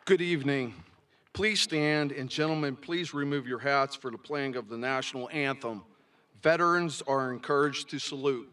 Good evening. Please stand, and gentlemen, please remove your hats for the playing of the national anthem. Veterans are encouraged to salute.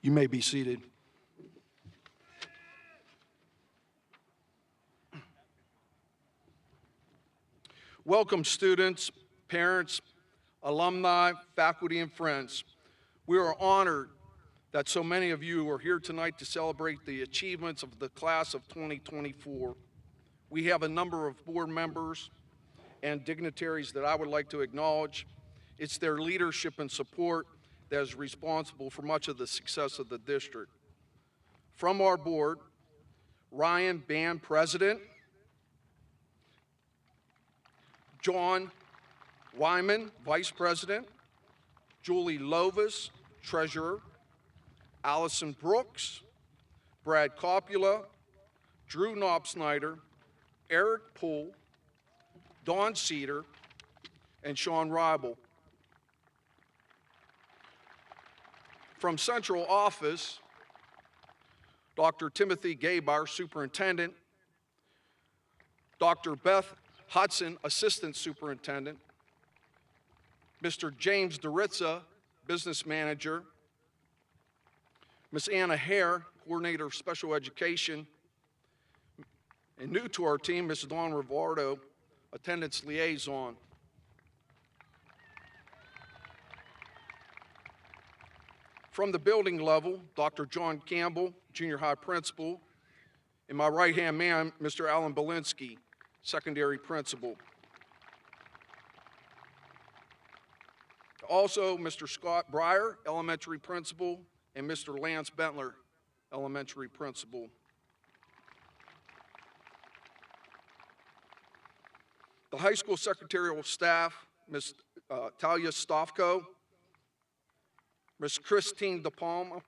You may be seated. Welcome, students, parents, alumni, faculty, and friends. We are honored that so many of you are here tonight to celebrate the achievements of the class of 2024. We have a number of board members and dignitaries that I would like to acknowledge. It's their leadership and support that is responsible for much of the success of the district. From our board, Ryan Band, President, John Wyman, Vice President, Julie Lovis, Treasurer, Allison Brooks, Brad Coppola, Drew Knopsnyder, Eric Poole, Don Cedar, and Sean Ribel. From Central Office, Dr. Timothy Gabar, Superintendent, Dr. Beth Hudson, Assistant Superintendent, Mr. James Doritza, Business Manager, Ms. Anna Hare, Coordinator of Special Education, and new to our team, Ms. Dawn Rivardo, Attendance Liaison. From the building level, Dr. John Campbell, Junior High Principal, and my right-hand man, Mr. Alan Belinsky, Secondary Principal. Also, Mr. Scott Breyer, Elementary Principal, and Mr. Lance Bentler, Elementary Principal. The high school secretarial staff, Ms. Talia Stofko, Ms. Christine DePalma,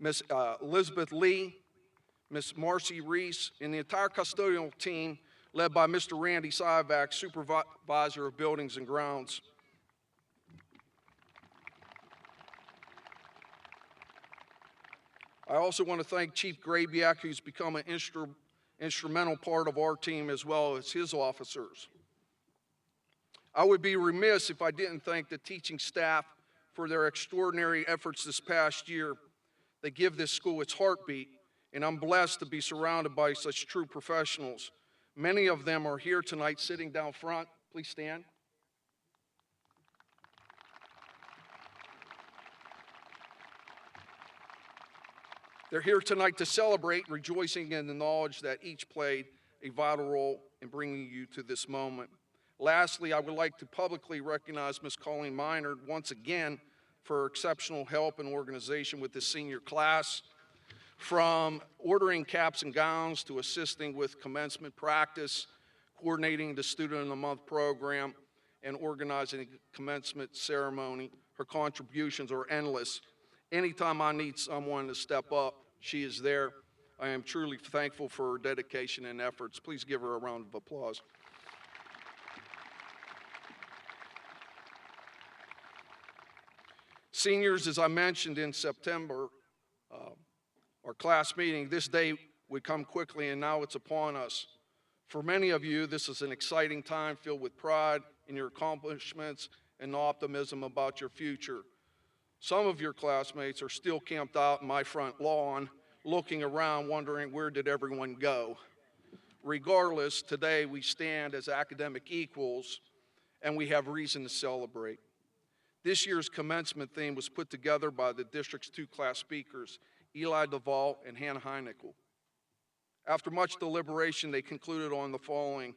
Ms. Elizabeth Lee, Ms. Marcy Reese, and the entire custodial team led by Mr. Randy Syvac, Supervisor of Buildings and Grounds. I also want to thank Chief Grabiak, who's become an instrumental part of our team as well as his officers. I would be remiss if I didn't thank the teaching staff for their extraordinary efforts this past year. They give this school its heartbeat, and I'm blessed to be surrounded by such true professionals. Many of them are here tonight sitting down front. Please stand. They're here tonight to celebrate, rejoicing in the knowledge that each played a vital role in bringing you to this moment. Lastly, I would like to publicly recognize Ms. Colleen Minard once again for her exceptional help and organization with this senior class. From ordering caps and gowns to assisting with commencement practice, coordinating the Student of the Month program, and organizing the commencement ceremony. Her contributions are endless. Anytime I need someone to step up, she is there. I am truly thankful for her dedication and efforts. Please give her a round of applause. Seniors, as I mentioned in September, our class meeting, this day would come quickly and now it's upon us. For many of you, this is an exciting time filled with pride in your accomplishments and optimism about your future. Some of your classmates are still camped out in my front lawn, looking around, wondering where did everyone go. Regardless, today we stand as academic equals and we have reason to celebrate. This year's commencement theme was put together by the district's two class speakers, Eli Duvall and Hannah Heinickel. After much deliberation, they concluded on the following: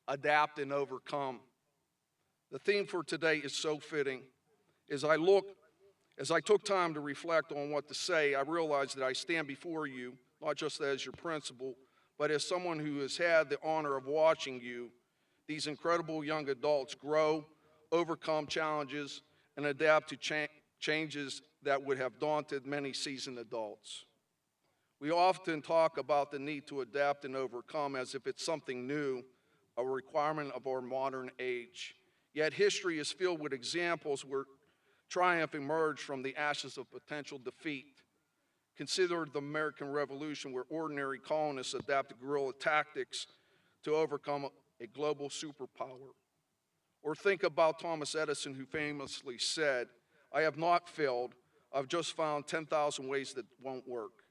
adapt and overcome. The theme for today is so fitting. As I took time to reflect on what to say, I realized that I stand before you, not just as your principal, but as someone who has had the honor of watching you, these incredible young adults, grow, overcome challenges, and adapt to changes that would have daunted many seasoned adults. We often talk about the need to adapt and overcome as if it's something new, a requirement of our modern age. Yet history is filled with examples where triumph emerged from the ashes of potential defeat. Consider the American Revolution, where ordinary colonists adapted guerrilla tactics to overcome a global superpower. Or think about Thomas Edison, who famously said, "I have not failed, I've just found 10,000 ways that won't work."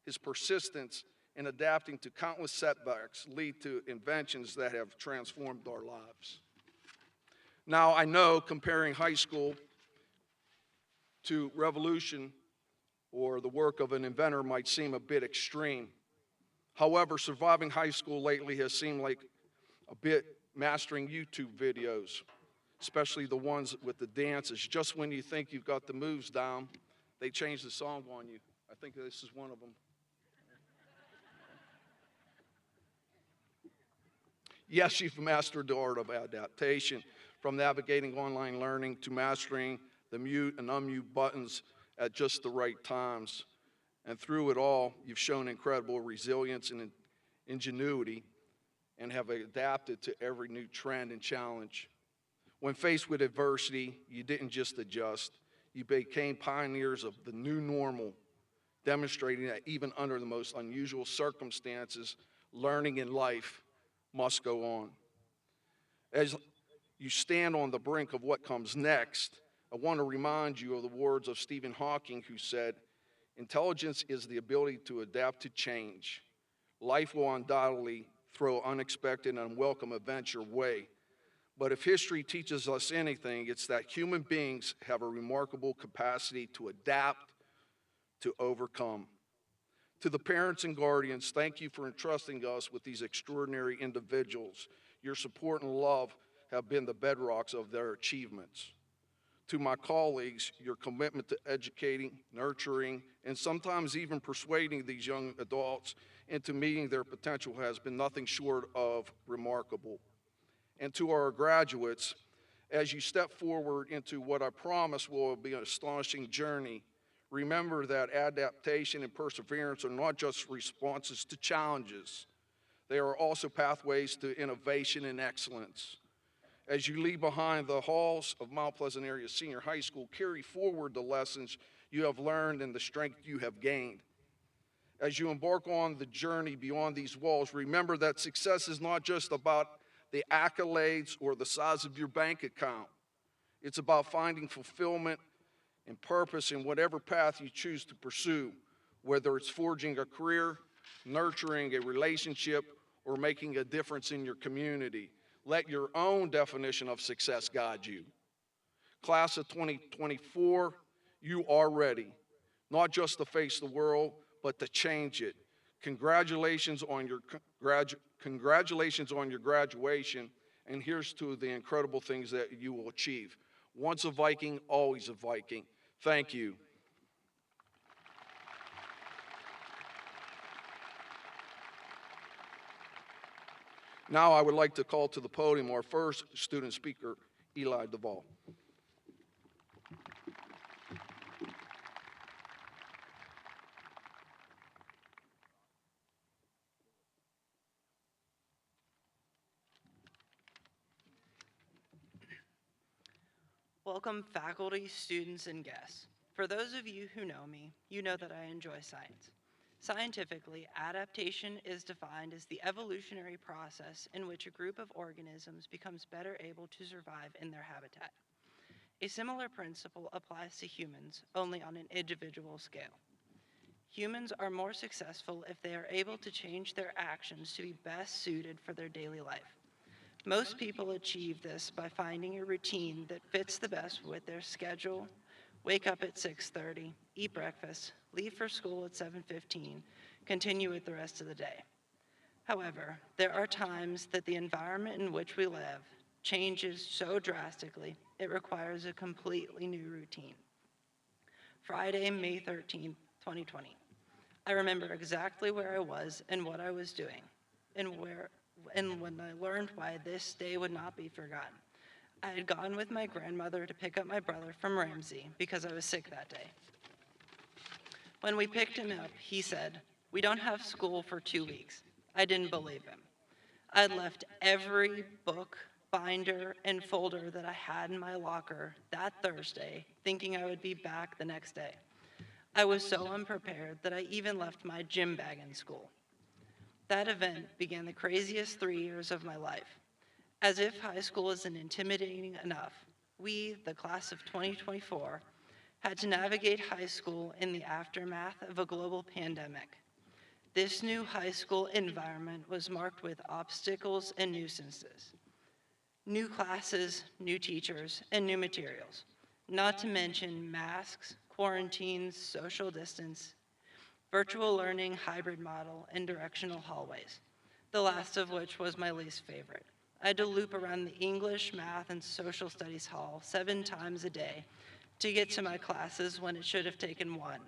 His persistence in adapting to countless setbacks lead to inventions that have transformed our lives. Now, I know comparing high school to revolution or the work of an inventor might seem a bit extreme. However, surviving high school lately has seemed like a bit mastering YouTube videos, especially the ones with the dances. Just when you think you've got the moves down, they change the song on you. I think this is one of them. Yes, you've mastered the art of adaptation, from navigating online learning to mastering the mute and unmute buttons at just the right times. And through it all, you've shown incredible resilience and ingenuity and have adapted to every new trend and challenge. When faced with adversity, you didn't just adjust, you became pioneers of the new normal, demonstrating that even under the most unusual circumstances, learning in life must go on. As you stand on the brink of what comes next, I want to remind you of the words of Stephen Hawking, who said, "Intelligence is the ability to adapt to change. Life will undoubtedly throw unexpected and unwelcome events your way. But if history teaches us anything, it's that human beings have a remarkable capacity to adapt, to overcome." To the parents and guardians, thank you for entrusting us with these extraordinary individuals. Your support and love have been the bedrocks of their achievements. To my colleagues, your commitment to educating, nurturing, and sometimes even persuading these young adults into meeting their potential has been nothing short of remarkable. And to our graduates, as you step forward into what I promise will be an astonishing journey, remember that adaptation and perseverance are not just responses to challenges. They are also pathways to innovation and excellence. As you leave behind the halls of Mount Pleasant Area Senior High School, carry forward the lessons you have learned and the strength you have gained. As you embark on the journey beyond these walls, remember that success is not just about the accolades or the size of your bank account. It's about finding fulfillment and purpose in whatever path you choose to pursue, whether it's forging a career, nurturing a relationship, or making a difference in your community. Let your own definition of success guide you. Class of 2024, you are ready, not just to face the world, but to change it. Congratulations on your graduation, and here's to the incredible things that you will achieve. Once a Viking, always a Viking. Thank you. Now I would like to call to the podium our first student speaker, Eli Duvall. Welcome faculty, students, and guests. For those of you who know me, you know that I enjoy science. Scientifically, adaptation is defined as the evolutionary process in which a group of organisms becomes better able to survive in their habitat. A similar principle applies to humans, only on an individual scale. Humans are more successful if they are able to change their actions to be best suited for their daily life. Most people achieve this by finding a routine that fits the best with their schedule. Wake up at 6:30, eat breakfast, leave for school at 7:15, continue with the rest of the day. However, there are times that the environment in which we live changes so drastically it requires a completely new routine. Friday, May 13th, 2020. I remember exactly where I was and what I was doing, and when I learned why this day would not be forgotten. I had gone with my grandmother to pick up my brother from Ramsey because I was sick that day. When we picked him up, he said, "We don't have school for 2 weeks." I didn't believe him. I'd left every book, binder, and folder that I had in my locker that Thursday, thinking I would be back the next day. I was so unprepared that I even left my gym bag in school. That event began the craziest 3 years of my life. As if high school isn't intimidating enough, we, the class of 2024, had to navigate high school in the aftermath of a global pandemic. This new high school environment was marked with obstacles and nuisances. New classes, new teachers, and new materials, not to mention masks, quarantines, social distance, virtual learning, hybrid model, and directional hallways, the last of which was my least favorite. I had to loop around the English, math, and social studies hall 7 times a day to get to my classes when it should have taken 1.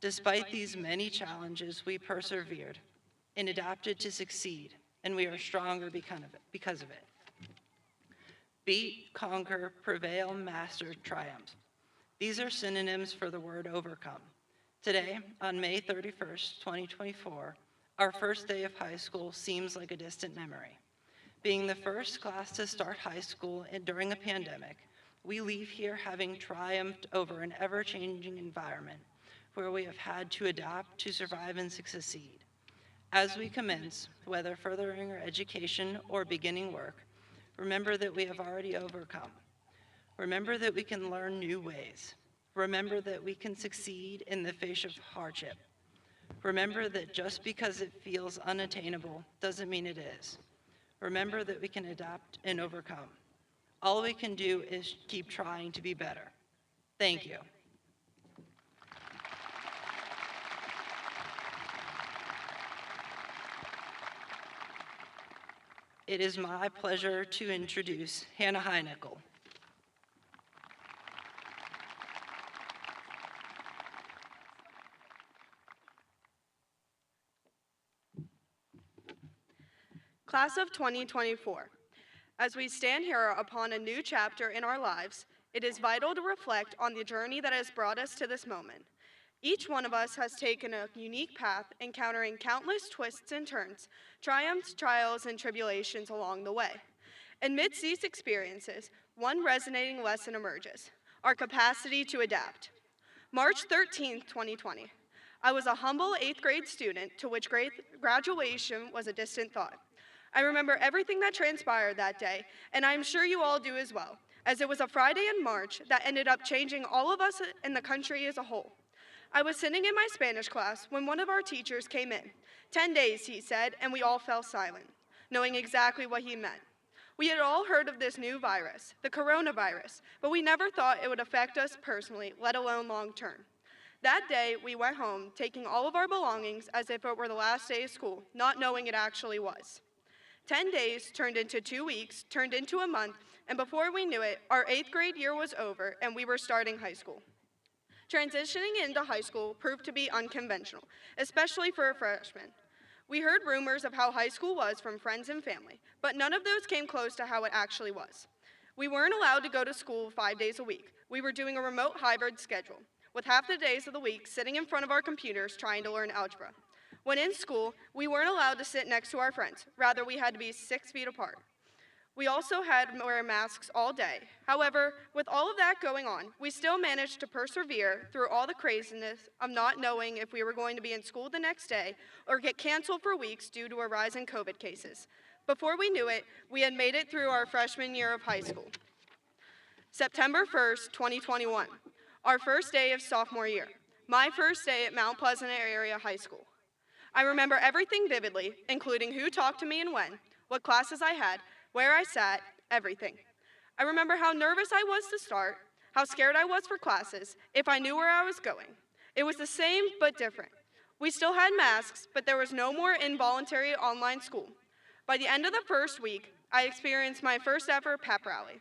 Despite these many challenges, we persevered and adapted to succeed, and we are stronger because of it. Beat, conquer, prevail, master, triumph. These are synonyms for the word overcome. Today, on May 31st, 2024, our first day of high school seems like a distant memory. Being the first class to start high school during a pandemic, we leave here having triumphed over an ever-changing environment where we have had to adapt to survive and succeed. As we commence, whether furthering our education or beginning work, remember that we have already overcome. Remember that we can learn new ways. Remember that we can succeed in the face of hardship. Remember that just because it feels unattainable doesn't mean it is. Remember that we can adapt and overcome. All we can do is keep trying to be better. Thank you. It is my pleasure to introduce Hannah Heinickel. Class of 2024, as we stand here upon a new chapter in our lives, it is vital to reflect on the journey that has brought us to this moment. Each one of us has taken a unique path, encountering countless twists and turns, triumphs, trials, and tribulations along the way. Amidst these experiences, one resonating lesson emerges: our capacity to adapt. March 13th, 2020. I was a humble 8th grade student to which graduation was a distant thought. I remember everything that transpired that day, and I'm sure you all do as well, as it was a Friday in March that ended up changing all of us in the country as a whole. I was sitting in my Spanish class when one of our teachers came in. 10 days, he said, and we all fell silent, knowing exactly what he meant. We had all heard of this new virus, the coronavirus, but we never thought it would affect us personally, let alone long term. That day, we went home, taking all of our belongings as if it were the last day of school, not knowing it actually was. 10 days turned into 2 weeks, turned into a month, and before we knew it, our 8th grade year was over and we were starting high school. Transitioning into high school proved to be unconventional, especially for a freshman. We heard rumors of how high school was from friends and family, but none of those came close to how it actually was. We weren't allowed to go to school 5 days a week. We were doing a remote hybrid schedule, with half the days of the week sitting in front of our computers trying to learn algebra. When in school, we weren't allowed to sit next to our friends. Rather, we had to be 6 feet apart. We also had to wear masks all day. However, with all of that going on, we still managed to persevere through all the craziness of not knowing if we were going to be in school the next day or get canceled for weeks due to a rise in COVID cases. Before we knew it, we had made it through our freshman year of high school. September 1st, 2021, our first day of sophomore year, my first day at Mount Pleasant Area High School. I remember everything vividly, including who talked to me and when, what classes I had, where I sat, everything. I remember how nervous I was to start, how scared I was for classes, if I knew where I was going. It was the same but different. We still had masks, but there was no more involuntary online school. By the end of the first week, I experienced my first ever pep rally.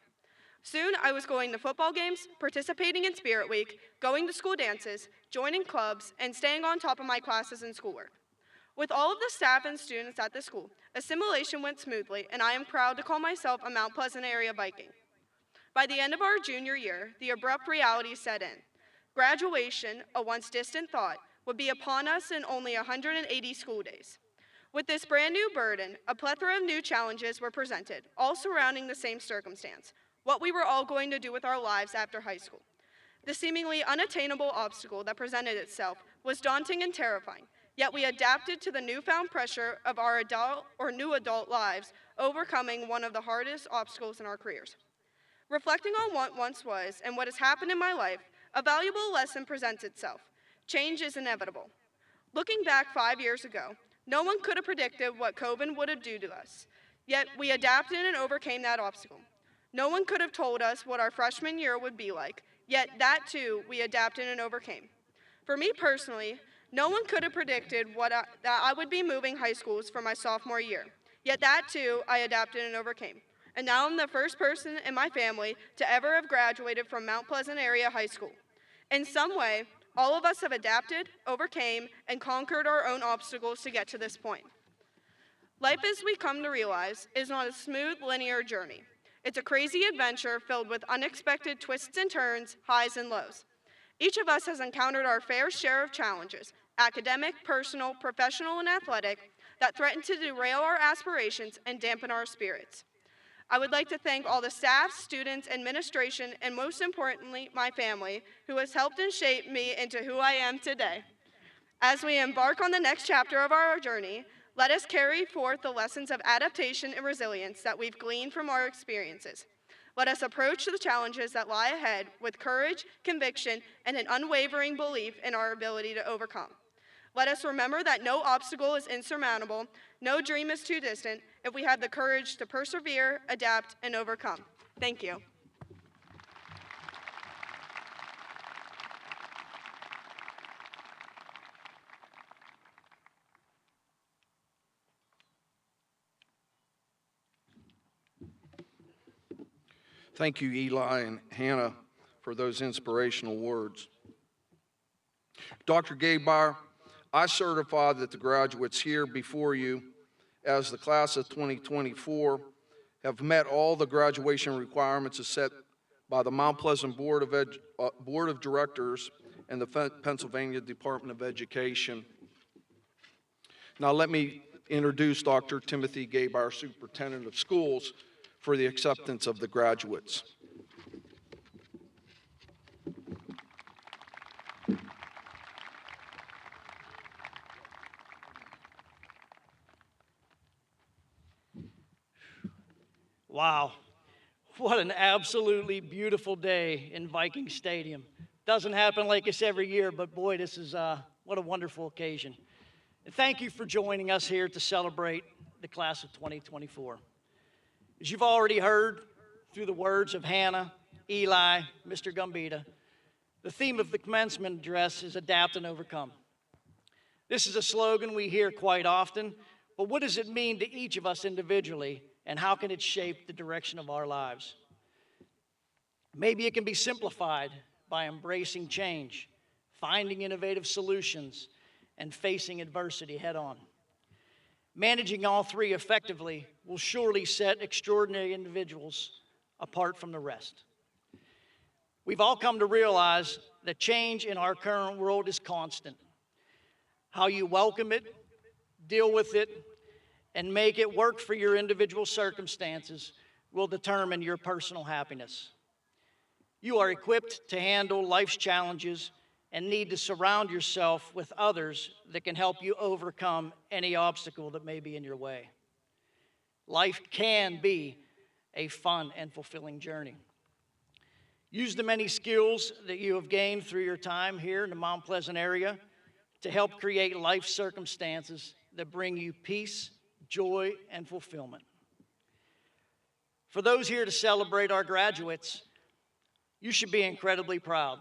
Soon, I was going to football games, participating in Spirit Week, going to school dances, joining clubs, and staying on top of my classes and schoolwork. With all of the staff and students at the school, assimilation went smoothly, and I am proud to call myself a Mount Pleasant area Viking. By the end of our junior year, the abrupt reality set in. Graduation, a once distant thought, would be upon us in only 180 school days. With this brand new burden, a plethora of new challenges were presented, all surrounding the same circumstance, what we were all going to do with our lives after high school. The seemingly unattainable obstacle that presented itself was daunting and terrifying. Yet we adapted to the newfound pressure of our adult or new adult lives, overcoming one of the hardest obstacles in our careers. Reflecting on what once was and what has happened in my life, a valuable lesson presents itself. Change is inevitable. Looking back 5 years ago, no one could have predicted what COVID would do to us. Yet we adapted and overcame that obstacle. No one could have told us what our freshman year would be like, yet that too we adapted and overcame. For me personally, no one could have predicted that I would be moving high schools for my sophomore year. Yet that too, I adapted and overcame. And now I'm the first person in my family to ever have graduated from Mount Pleasant Area High School. In some way, all of us have adapted, overcame, and conquered our own obstacles to get to this point. Life, as we come to realize, is not a smooth, linear journey. It's a crazy adventure filled with unexpected twists and turns, highs and lows. Each of us has encountered our fair share of challenges, academic, personal, professional, and athletic, that threaten to derail our aspirations and dampen our spirits. I would like to thank all the staff, students, administration, and most importantly, my family, who has helped and shaped me into who I am today. As we embark on the next chapter of our journey, let us carry forth the lessons of adaptation and resilience that we've gleaned from our experiences. Let us approach the challenges that lie ahead with courage, conviction, and an unwavering belief in our ability to overcome. Let us remember that no obstacle is insurmountable, no dream is too distant, if we have the courage to persevere, adapt, and overcome. Thank you. Thank you, Eli and Hannah, for those inspirational words. Dr. Gaybar, I certify that the graduates here before you as the class of 2024 have met all the graduation requirements as set by the Mount Pleasant Board of Directors and the Pennsylvania Department of Education. Now let me introduce Dr. Timothy Gaybar, Superintendent of Schools, for the acceptance of the graduates. Wow, what an absolutely beautiful day in Viking Stadium. Doesn't happen like this every year, but boy, this is what a wonderful occasion. And thank you for joining us here to celebrate the class of 2024. As you've already heard through the words of Hannah, Eli, Mr. Gambita, the theme of the commencement address is adapt and overcome. This is a slogan we hear quite often, but what does it mean to each of us individually, and how can it shape the direction of our lives? Maybe it can be simplified by embracing change, finding innovative solutions, and facing adversity head on. Managing all three effectively will surely set extraordinary individuals apart from the rest. We've all come to realize that change in our current world is constant. How you welcome it, deal with it, and make it work for your individual circumstances will determine your personal happiness. You are equipped to handle life's challenges and need to surround yourself with others that can help you overcome any obstacle that may be in your way. Life can be a fun and fulfilling journey. Use the many skills that you have gained through your time here in the Mount Pleasant area to help create life circumstances that bring you peace, joy, and fulfillment. For those here to celebrate our graduates, you should be incredibly proud.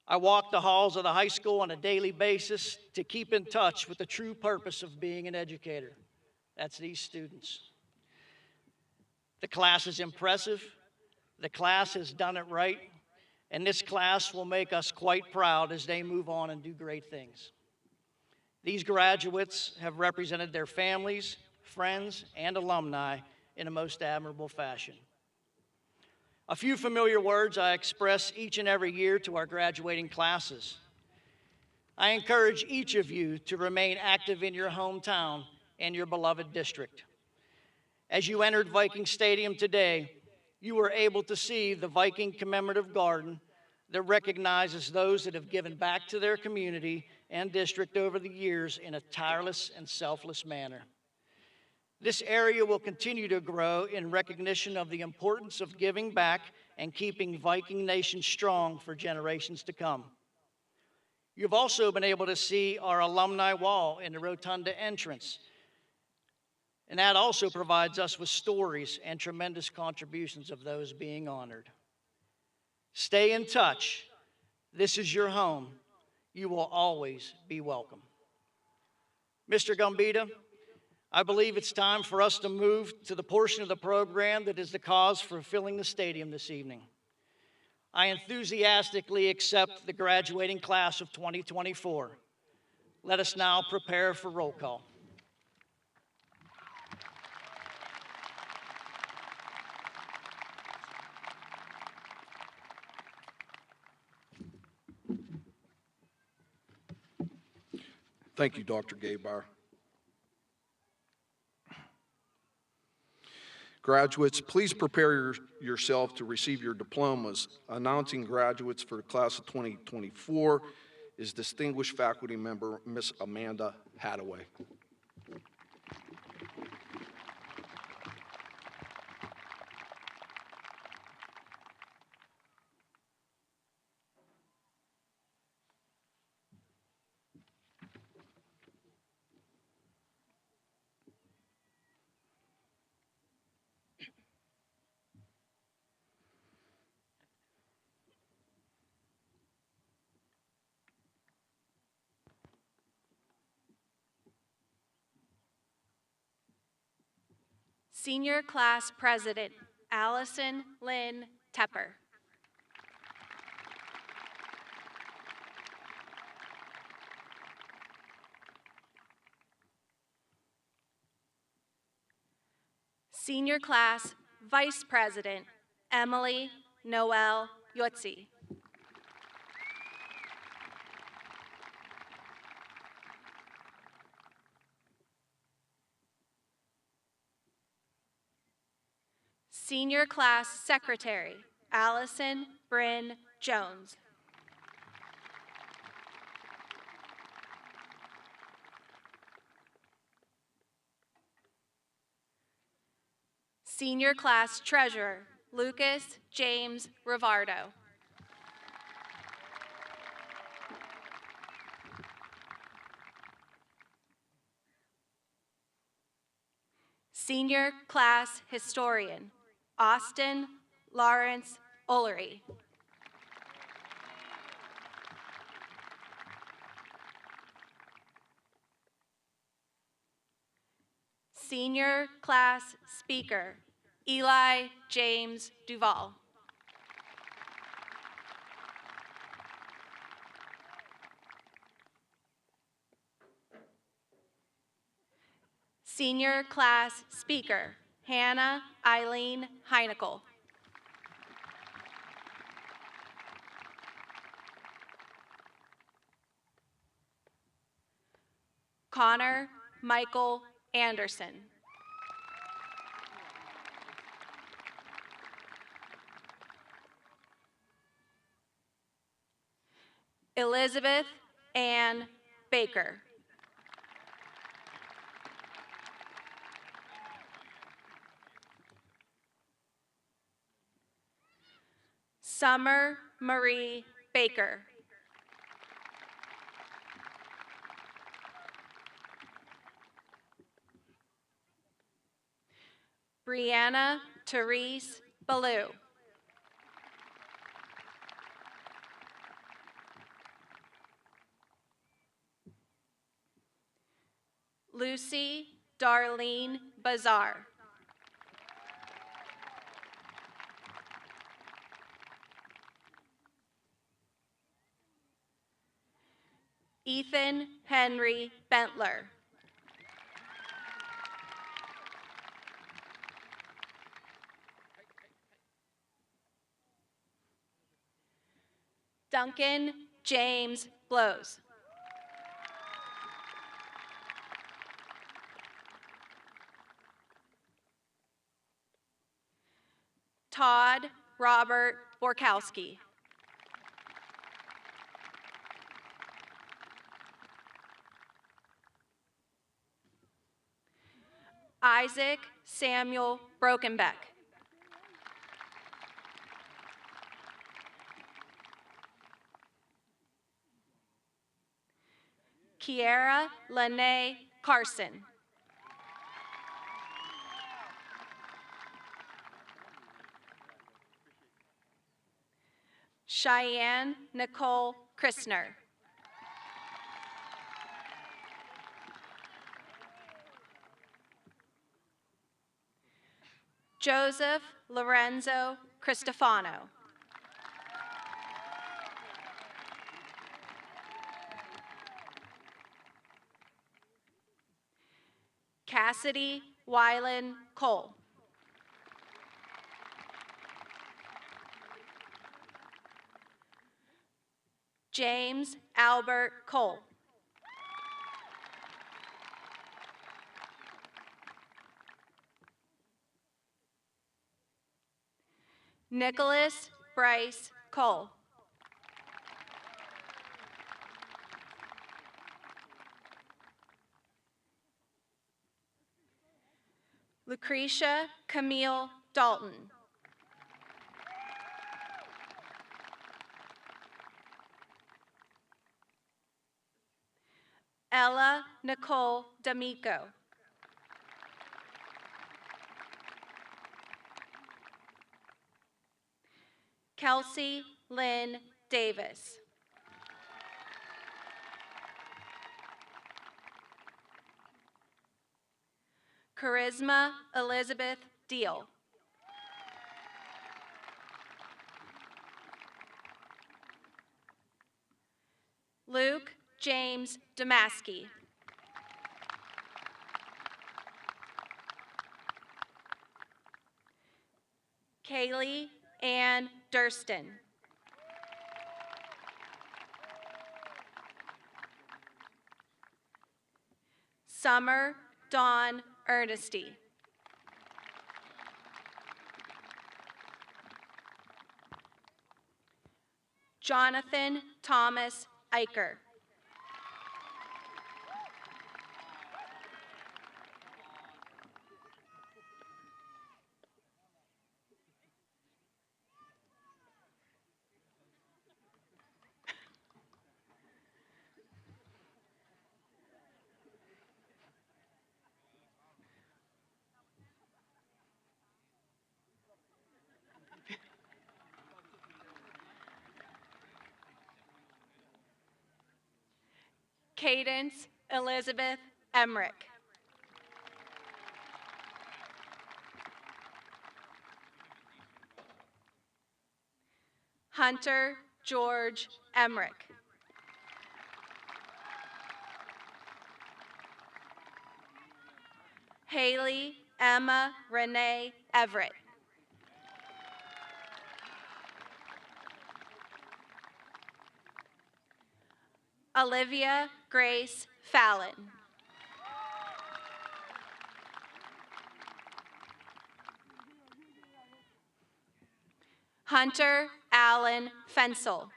I walk the halls of the high school on a daily basis to keep in touch with the true purpose of being an educator. That's these students. The class is impressive. The class has done it right. And this class will make us quite proud as they move on and do great things. These graduates have represented their families, friends, and alumni in a most admirable fashion. A few familiar words I express each and every year to our graduating classes. I encourage each of you to remain active in your hometown and your beloved district. As you entered Viking Stadium today, you were able to see the Viking Commemorative Garden that recognizes those that have given back to their community and district over the years in a tireless and selfless manner. This area will continue to grow in recognition of the importance of giving back and keeping Viking Nation strong for generations to come. You've also been able to see our alumni wall in the rotunda entrance, and that also provides us with stories and tremendous contributions of those being honored. Stay in touch. This is your home. You will always be welcome. Mr. Gambita, I believe it's time for us to move to the portion of the program that is the cause for filling the stadium this evening. I enthusiastically accept the graduating class of 2024. Let us now prepare for roll call. Thank you, Dr. Gaybar. Graduates, please prepare yourself to receive your diplomas. Announcing graduates for the class of 2024 is distinguished faculty member, Miss Amanda Hadaway. Senior Class President, Allison Lynn Tepper. Senior Class Vice President, Emily Noel Yotzi. Senior Class Secretary, Allison Bryn Jones. Senior Class Treasurer, Lucas James Rivardo. Senior Class Historian, Austin Lawrence Ullery. Senior Class Speaker, Eli James Duval. Senior Class Speaker, Hannah Eileen Heinekel. Connor Michael Anderson. Elizabeth Ann Baker. Summer Marie Baker. Brianna Therese Ballou. Lucy Darlene Bazar. Ethan Henry Bentler. Duncan James Blows. Todd Robert Borkowski. Isaac Samuel Brokenbeck. Kiera Lene Carson. Cheyenne Nicole Christner. Joseph Lorenzo Cristofano. Cassidy Wylan Cole. James Albert Cole. Nicholas Bryce Cole. Lucretia Camille Dalton. Ella Nicole D'Amico. Kelsey Lynn Davis. Charisma Elizabeth Deal. Luke James Damaski. Kaylee Ann Durston. Summer Dawn Ernesty. Jonathan Thomas Eicher. Cadence Elizabeth Emmerich. Hunter George Emmerich. Haley Emma Renee Everett. Olivia Grace Fallon. Hunter Allen Fensel.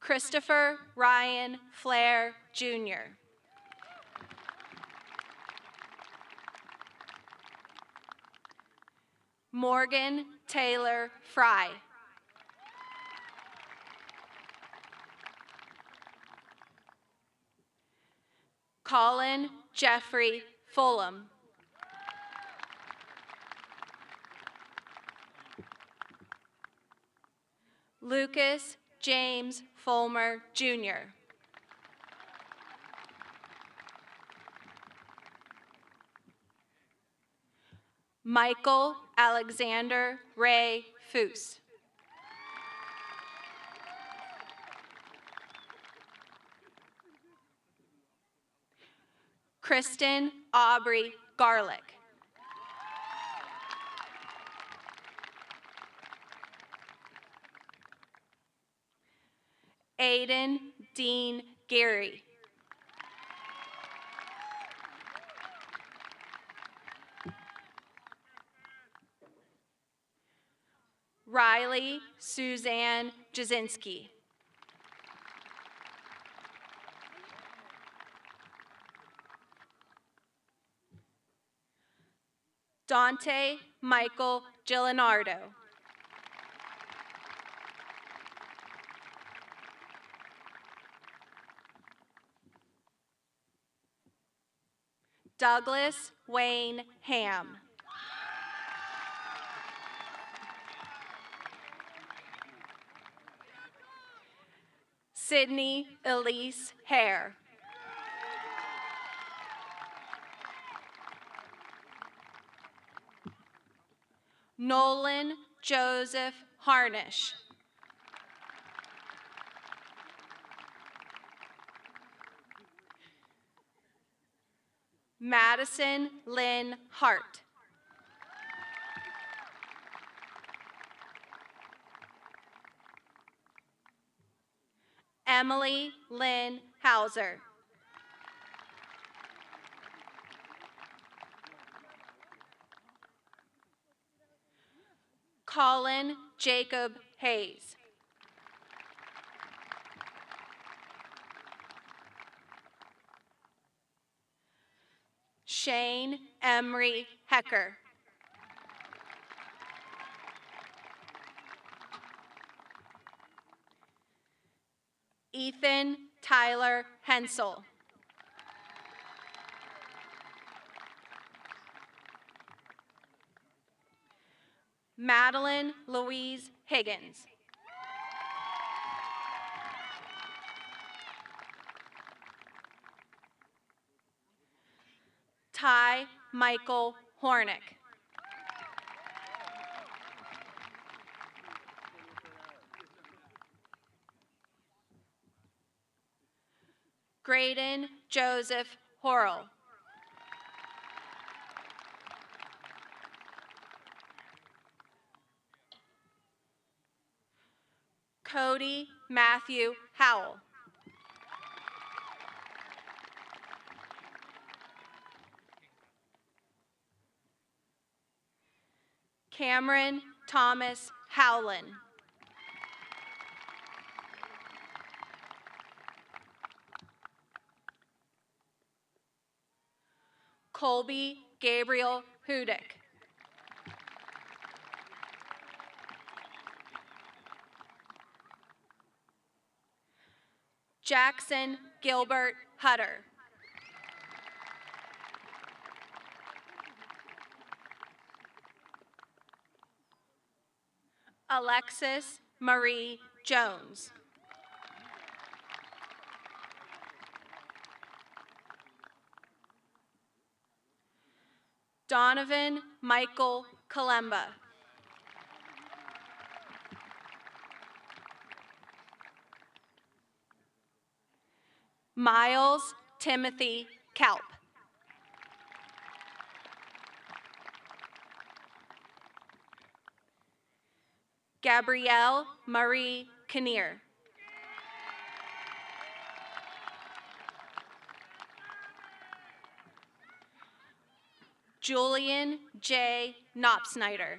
Christopher Ryan Flair, Jr. Morgan Taylor Fry. Colin Jeffrey Fulham. Lucas James Fulmer, Jr. Michael Alexander Ray Foose. Kristen Aubrey Garlick. Aiden Dean Gary. Riley Suzanne Jasinski. Dante Michael Gillinardo. Douglas Wayne Ham. Sydney Elise Hare. Nolan Joseph Harnish. Madison Lynn Hart. Emily Lynn Hauser. Colin Jacob Hayes. Shane Emery Hecker. Ethan Tyler Hensel. Madeline Louise Higgins. Ty Michael Hornick. Graydon Joseph Horrell. Cody Matthew Howell. Cameron Thomas Howland. Colby Gabriel Hudick. Jackson Gilbert Hutter. Alexis Marie Jones. Donovan Michael Kalemba. Miles Timothy Kalp. Gabrielle Marie Kinnear. Julian J. Knopsnyder.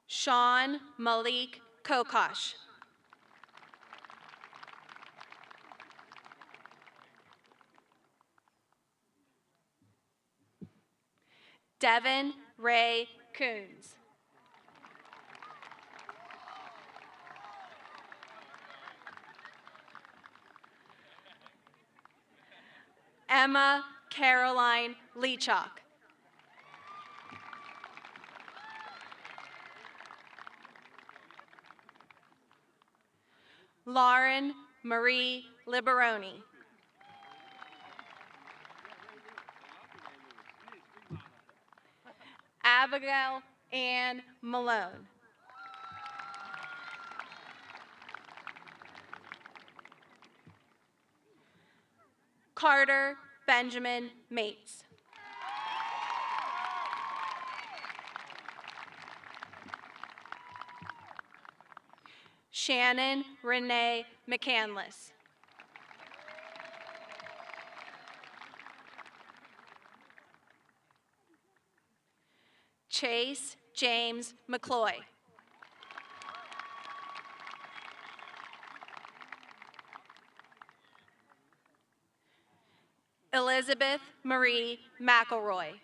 Sean Malik Kokosh. Devin Ray Coons. Emma Caroline Leachock. Lauren Marie Liberoni. Abigail Ann Malone. Carter Benjamin Mates. Shannon Renee McCandless. Chase James McCloy. Elizabeth Marie McElroy.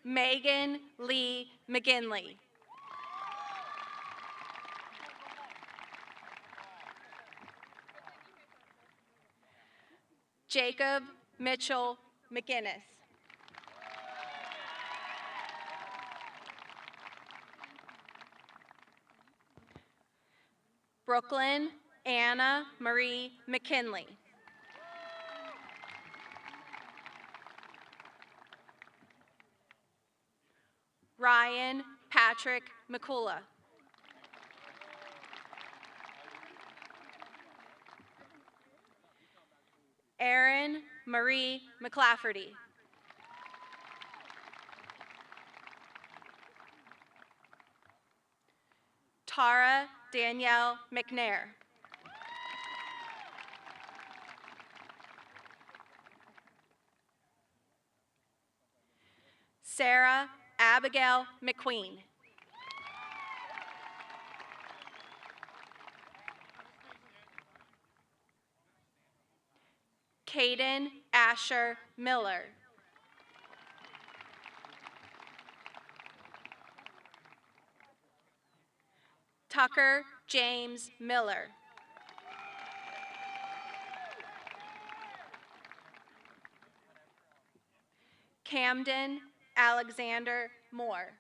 Megan Lee McGinley. Jacob Mitchell McGinnis. Brooklyn Anna Marie McKinley. Ryan Patrick McCullough. Erin Marie McClafferty. Tara Danielle McNair. Sarah Abigail McQueen. Caden Asher Miller. Tucker James Miller. Camden Alexander Moore.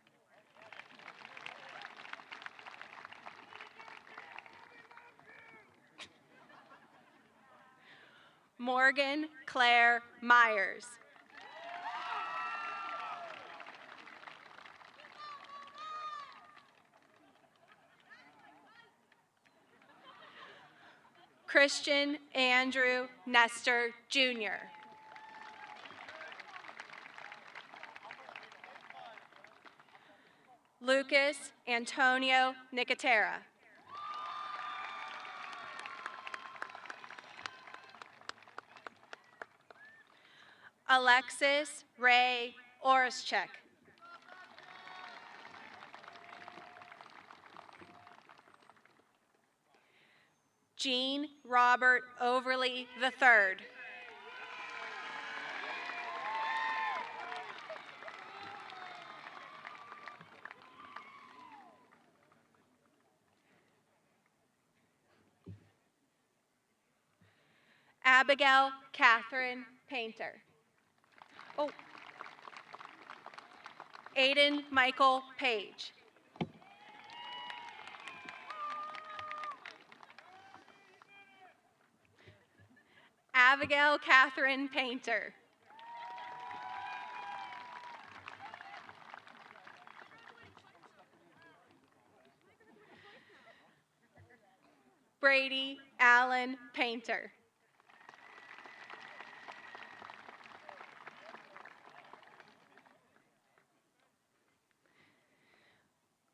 Morgan Claire Myers. Christian Andrew Nestor Jr. Lucas Antonio Nicotera. Alexis Ray Orischek. Jean Robert Overly III. Abigail Catherine Painter. Oh. Aiden Michael Page. Abigail Catherine Painter. Brady Allen Painter.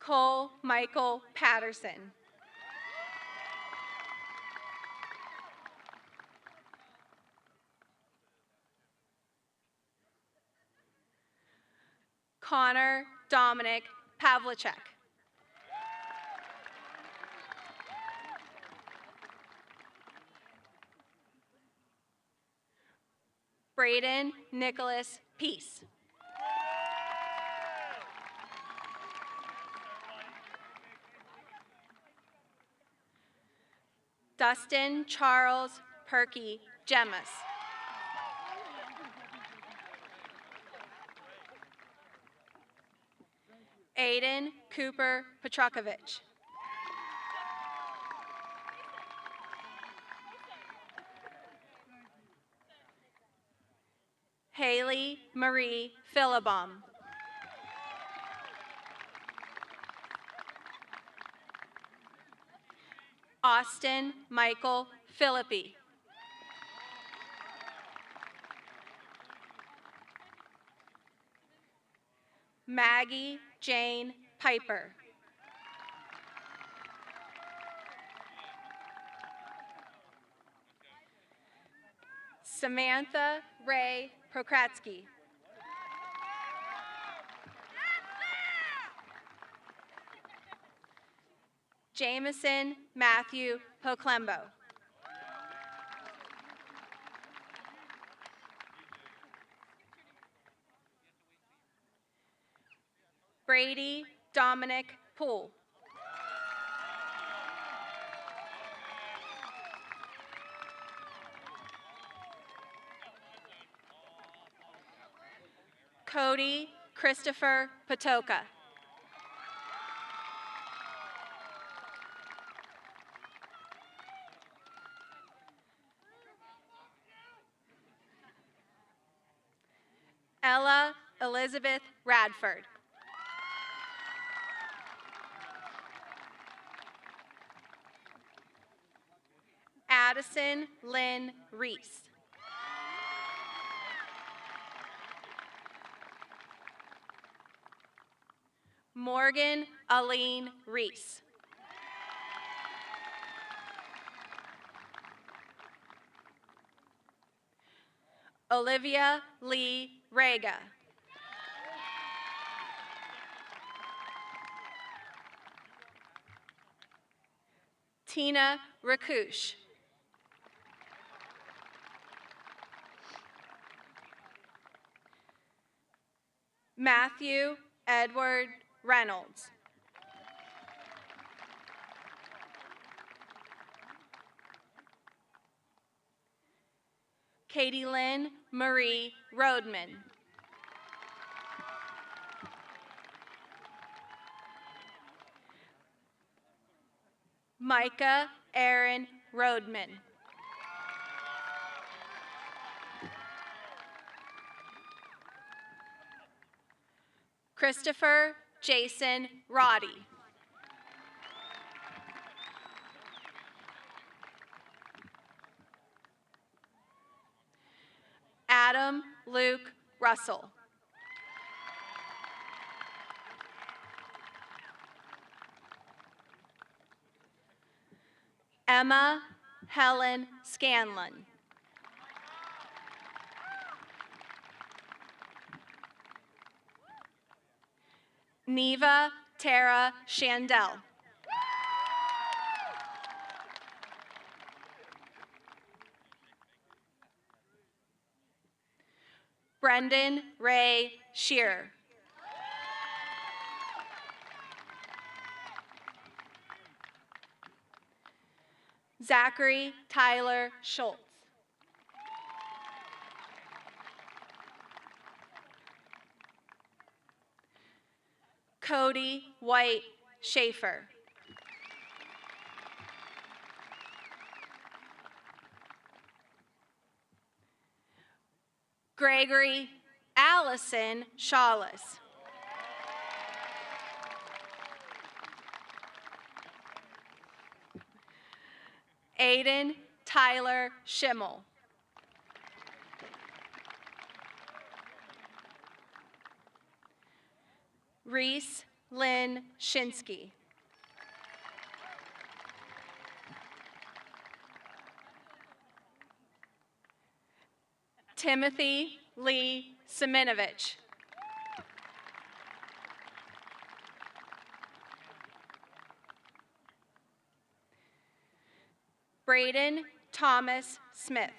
Cole Michael Patterson. Connor Dominic Pavlicek. Braden Nicholas Peace. Dustin Charles Perky Gemmas. Aiden Cooper Petrakovich. Haley Marie Philibom. Austin Michael Philippi. Maggie Jane Piper. Samantha Ray Prokratsky. Jameson Matthew Poclembo. Brady Dominic Poole. Cody Christopher Patoka. Ella Elizabeth Radford. Addison Lynn Reese. Morgan Aline Reese. Olivia Lee Rega. Tina Rakush. Matthew Edward Reynolds. Katie Lynn Marie Rodman. Micah Aaron Rodman. Christopher Jason Roddy. Adam Luke Russell. Emma Helen Scanlon. Neva Tara Shandell. Brendan Ray Shearer. Zachary Tyler Schultz. Cody White Schaefer. Gregory Allison Shawless. Aiden Tyler Schimmel. Reese Lynn Shinsky. Timothy Lee Siminovich. Braden Thomas Smith.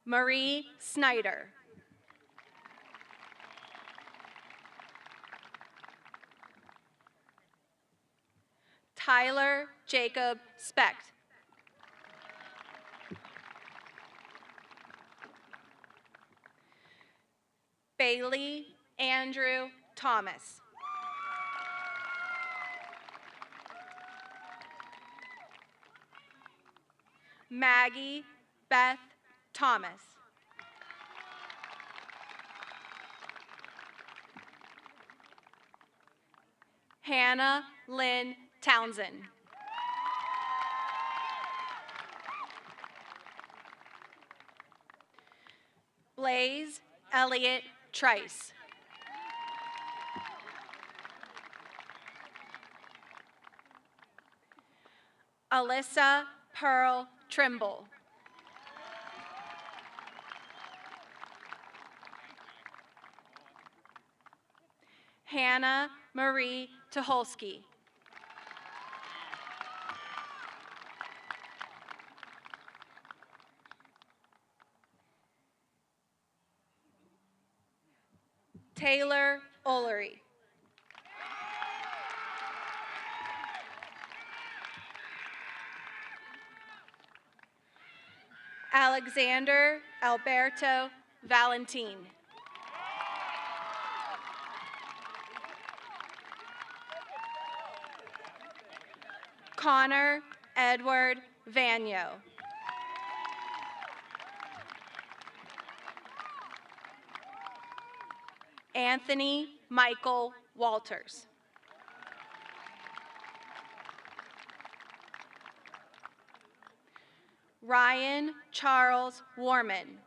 Marie Snyder. Tyler Jacob Specht. Bailey Andrew Thomas. Maggie Beth Thomas. Hannah Lynn Townsend. Blaze Elliott Trice. Alyssa Pearl Trimble. Hannah Marie Tucholsky. Taylor Olery. Alexander Alberto Valentin. Connor Edward Vanyo. Anthony Michael Walters. Ryan Charles Warman.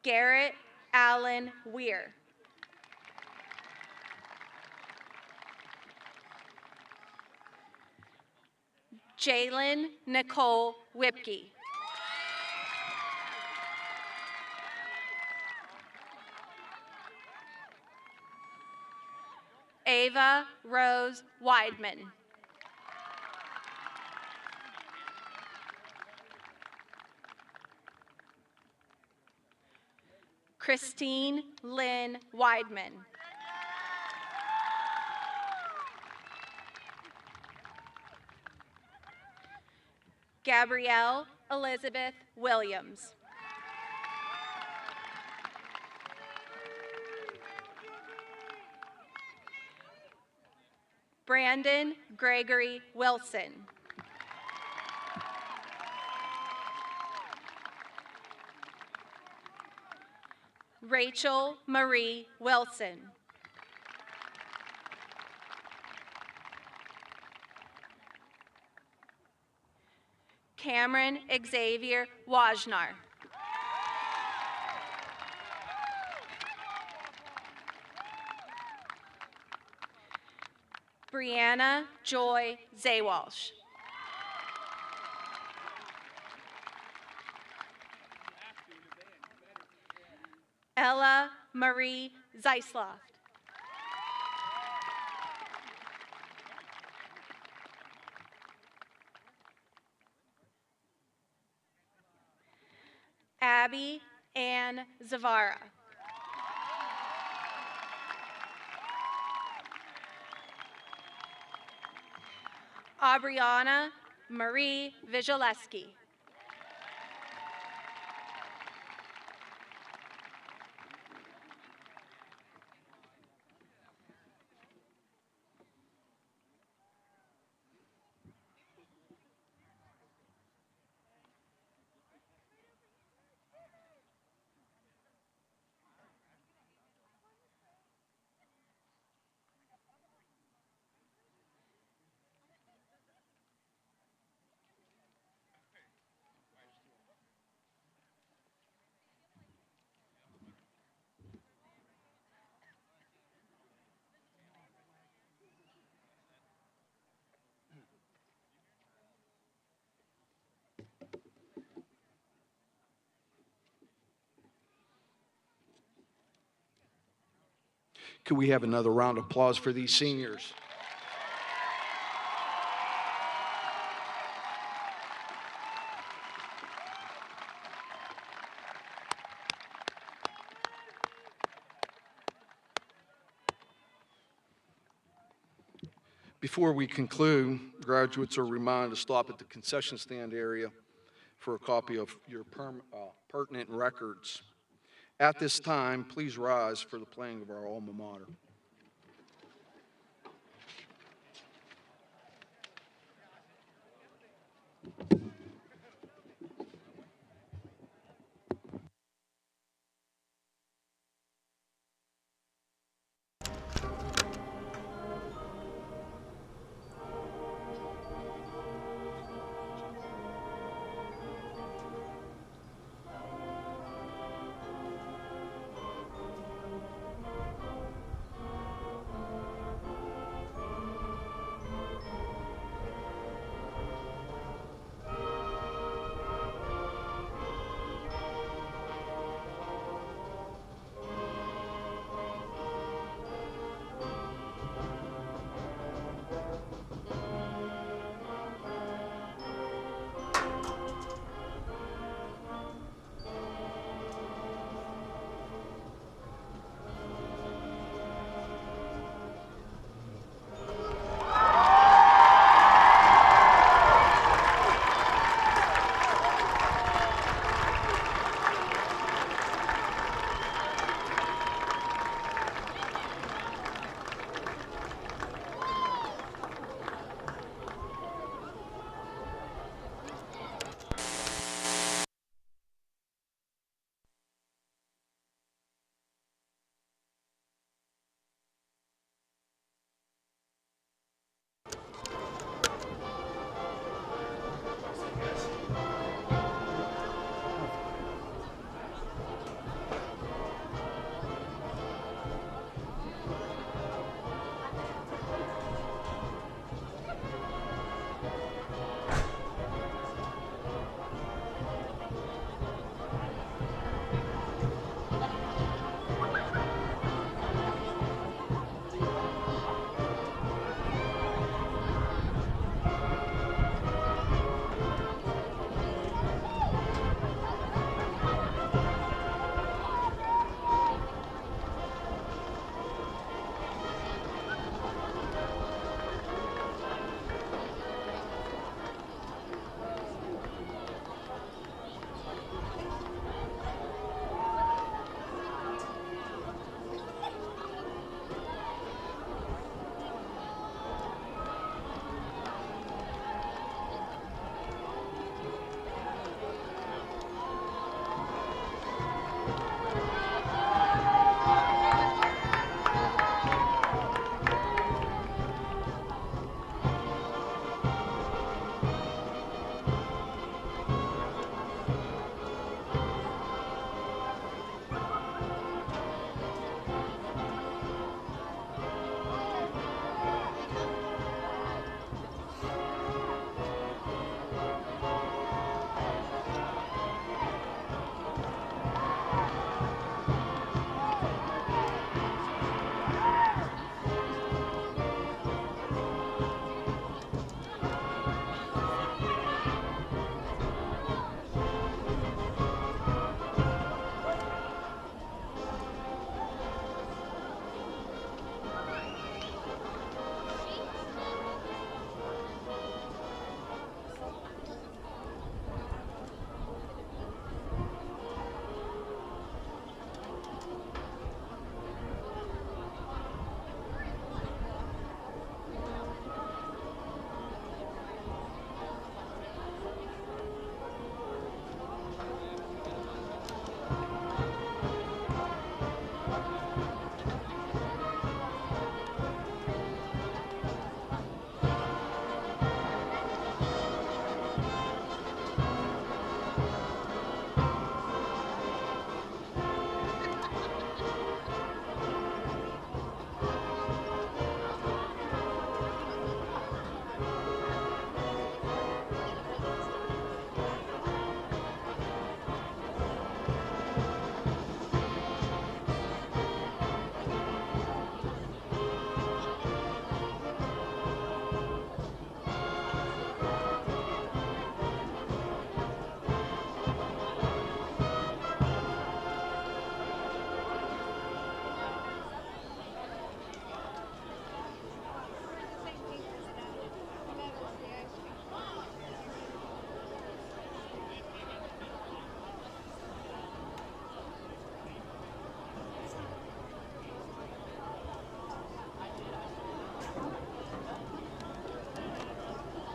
Garrett Allen Weir. Jalen Nicole Whipke. Ava Rose Weidman. Christine Lynn Weidman. Gabrielle Elizabeth Williams. Brandon Gregory Wilson. Rachel Marie Wilson. Cameron Xavier Wajnar. Brianna Joy Zaywalsh. Ella Marie Zeisloft. Abby Ann Zavara. Aubriana Marie Vigilesky. Could we have another round of applause for these seniors? Before we conclude, graduates are reminded to stop at the concession stand area for a copy of your pertinent records. At this time, please rise for the playing of our alma mater.